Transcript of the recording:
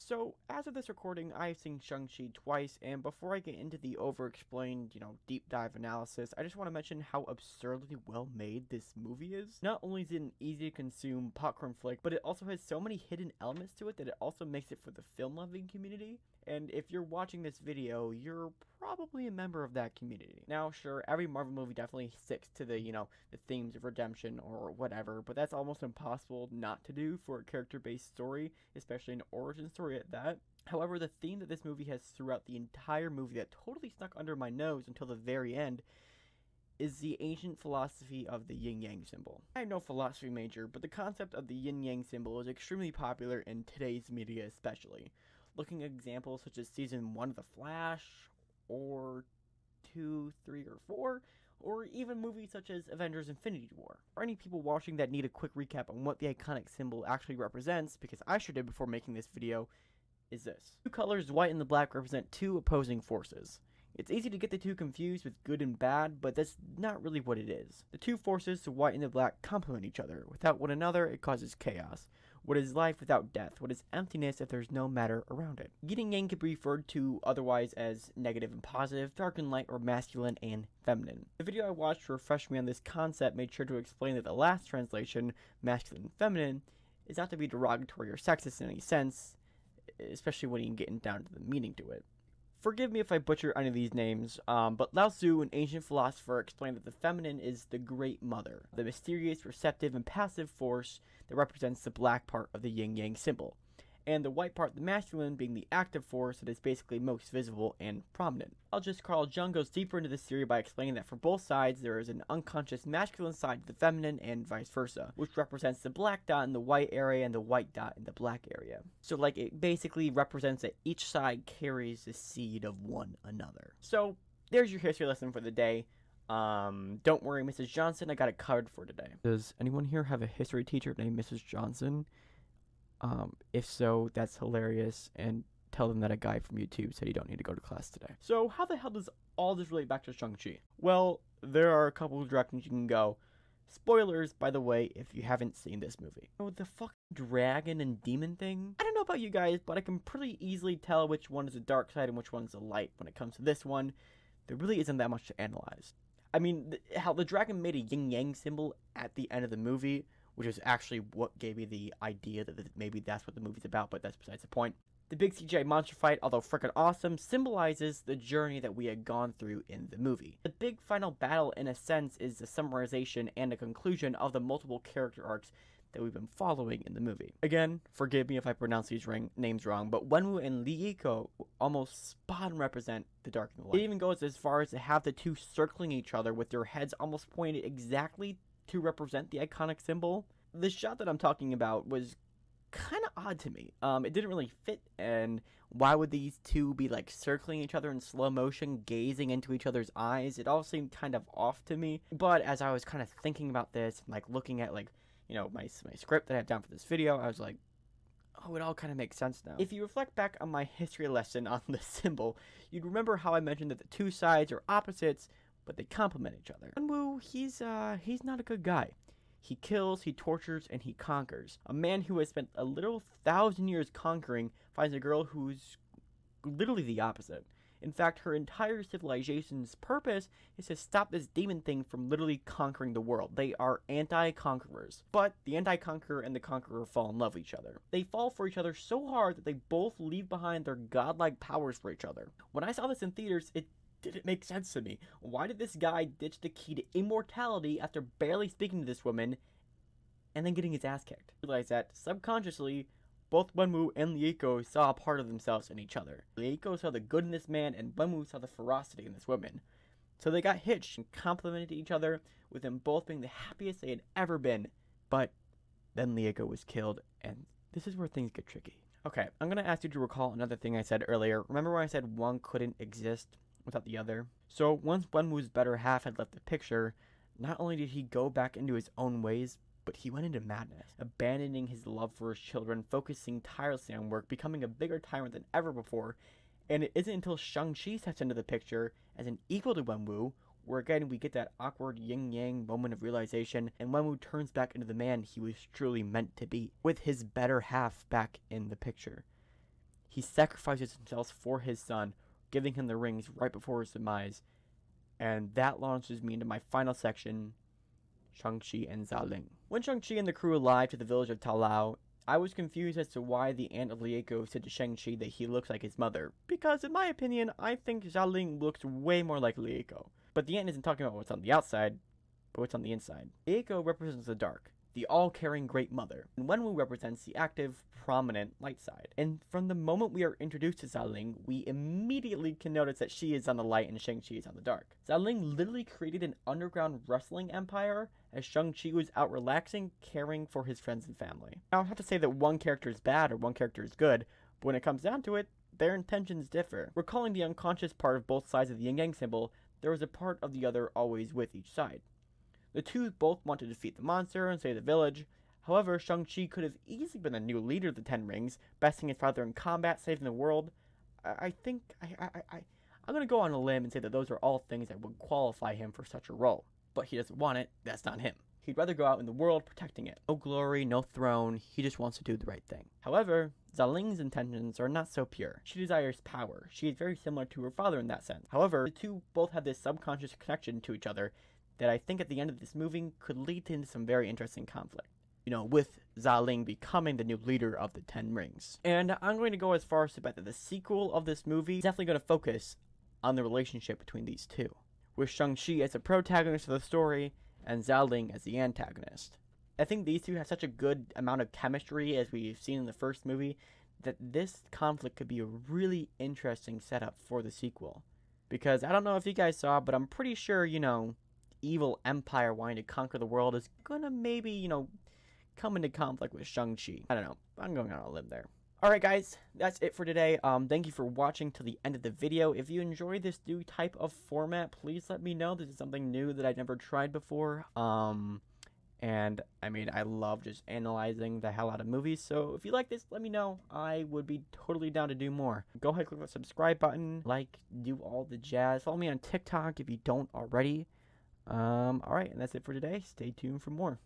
So, as of this recording, I've seen Shang-Chi twice, and before I get into the over-explained, deep dive analysis, I just want to mention how absurdly well made this movie is. Not only is it an easy-to-consume popcorn flick, but it also has so many hidden elements to it that it also makes it for the film-loving community. And if you're watching this video, you're probably a member of that community. Now, sure, every Marvel movie definitely sticks to the, the themes of redemption or whatever, but that's almost impossible not to do for a character-based story, especially an origin story at that. However, the theme that this movie has throughout the entire movie that totally snuck under my nose until the very end is the ancient philosophy of the yin-yang symbol. I'm no philosophy major, but the concept of the yin-yang symbol is extremely popular in today's media especially. Looking at examples such as Season 1 of The Flash, or 2, 3, or 4, or even movies such as Avengers Infinity War. For any people watching that need a quick recap on what the iconic symbol actually represents, because I sure did before making this video, is this. Two colors, white and the black, represent two opposing forces. It's easy to get the two confused with good and bad, but that's not really what it is. The two forces, the white and the black, complement each other. Without one another, it causes chaos. What is life without death? What is emptiness if there's no matter around it? Yin and yang can be referred to otherwise as negative and positive, dark and light, or masculine and feminine. The video I watched to refresh me on this concept made sure to explain that the last translation, masculine and feminine, is not to be derogatory or sexist in any sense, especially when you get down to the meaning to it. Forgive me if I butcher any of these names, but Lao Tzu, an ancient philosopher, explained that the feminine is the Great Mother, the mysterious, receptive, and passive force that represents the black part of the yin-yang symbol, and the white part, the masculine, being the active force that is basically most visible and prominent. Biologist Carl Jung goes deeper into this theory by explaining that for both sides there is an unconscious masculine side to the feminine and vice versa, which represents the black dot in the white area and the white dot in the black area. So it basically represents that each side carries the seed of one another. So there's your history lesson for the day. Don't worry, Mrs. Johnson, I got it covered for today. Does anyone here have a history teacher named Mrs. Johnson? If so, that's hilarious, and tell them that a guy from YouTube said you don't need to go to class today. So how the hell does all this relate back to Shang-Chi? Well, there are a couple of directions you can go. Spoilers, by the way, if you haven't seen this movie. Oh, the fucking dragon and demon thing? I don't know about you guys, but I can pretty easily tell which one is the dark side and which one is the light. When it comes to this one, there really isn't that much to analyze. I mean, how the dragon made a yin-yang symbol at the end of the movie, which is actually what gave me the idea that maybe that's what the movie's about, but that's besides the point. The big CGI monster fight, although frickin' awesome, symbolizes the journey that we had gone through in the movie. The big final battle, in a sense, is the summarization and a conclusion of the multiple character arcs that we've been following in the movie. Again, forgive me if I pronounce these names wrong, but Wenwu and Li Yiko almost spot on represent the dark and the light. It even goes as far as to have the two circling each other with their heads almost pointed exactly to represent the iconic symbol. The shot that I'm talking about was kind of odd to me. It didn't really fit, and why would these two be circling each other in slow motion, gazing into each other's eyes? It all seemed kind of off to me. But as I was kind of thinking about this, and looking at my script that I have down for this video, I was like, oh, it all kind of makes sense now. If you reflect back on my history lesson on the symbol, you'd remember how I mentioned that the two sides are opposites, but they complement each other. Wenwu, he's not a good guy. He kills, he tortures, and he conquers. A man who has spent a literal 1,000 years conquering finds a girl who's literally the opposite. In fact, her entire civilization's purpose is to stop this demon thing from literally conquering the world. They are anti-conquerors. But the anti-conqueror and the conqueror fall in love with each other. They fall for each other so hard that they both leave behind their godlike powers for each other. When I saw this in theaters, it didn't make sense to me. Why did this guy ditch the key to immortality after barely speaking to this woman and then getting his ass kicked? I realized that subconsciously, both Wenwu and Li Yiko saw a part of themselves in each other. Li Yiko saw the good in this man, and Wenwu saw the ferocity in this woman. So they got hitched and complemented each other, with them both being the happiest they had ever been. But then Li Yiko was killed, and this is where things get tricky. Okay, I'm going to ask you to recall another thing I said earlier. Remember when I said one couldn't exist without the other? So once Wenwu's better half had left the picture, not only did he go back into his own ways, but he went into madness, abandoning his love for his children, focusing tirelessly on work, becoming a bigger tyrant than ever before. And it isn't until Shang-Chi steps into the picture as an equal to Wenwu, where again we get that awkward yin-yang moment of realization, and Wenwu turns back into the man he was truly meant to be, with his better half back in the picture. he sacrifices himself for his son, giving him the rings right before his demise. And that launches me into my final section, Shang-Chi and Xialing. When Shang-Chi and the crew arrived to the village of Talao, I was confused as to why the aunt of Lieko said to Shang-Chi that he looks like his mother, because in my opinion, I think Xialing looks way more like Lieko. But the aunt isn't talking about what's on the outside, but what's on the inside. Lieko represents the dark, the all-caring great mother, and Wenwu represents the active, prominent light side. And from the moment we are introduced to Xialing, we immediately can notice that she is on the light and Shang-Chi is on the dark. Xialing literally created an underground wrestling empire as Shang-Chi was out relaxing, caring for his friends and family. I don't have to say that one character is bad or one character is good, but when it comes down to it, their intentions differ. Recalling the unconscious part of both sides of the yin-yang symbol, there was a part of the other always with each side. The two both want to defeat the monster and save the village. However, Shang-Chi could have easily been the new leader of the Ten Rings, besting his father in combat, saving the world. I'm going to go on a limb and say that those are all things that would qualify him for such a role. But he doesn't want it, that's not him. He'd rather go out in the world protecting it. No glory, no throne, he just wants to do the right thing. However, Xialing's intentions are not so pure. She desires power. She is very similar to her father in that sense. However, the two both have this subconscious connection to each other that I think at the end of this movie could lead into some very interesting conflict. You know, with Xialing becoming the new leader of the Ten Rings. And I'm going to go as far as to bet that the sequel of this movie is definitely going to focus on the relationship between these two, with Shang-Chi as the protagonist of the story and Xialing as the antagonist. I think these two have such a good amount of chemistry as we've seen in the first movie that this conflict could be a really interesting setup for the sequel. Because I don't know if you guys saw, but I'm pretty sure, you know, evil empire wanting to conquer the world is gonna maybe, you know, come into conflict with Shang-Chi. I don't know. I'm going on a limb there. Alright guys, that's it for today. Thank you for watching till the end of the video. If you enjoy this new type of format, please let me know. This is something new that I've never tried before. And I mean, I love just analyzing the hell out of movies. So if you like this, let me know. I would be totally down to do more. Go ahead, click the subscribe button, like, do all the jazz. Follow me on TikTok if you don't already. Alright, and that's it for today. Stay tuned for more.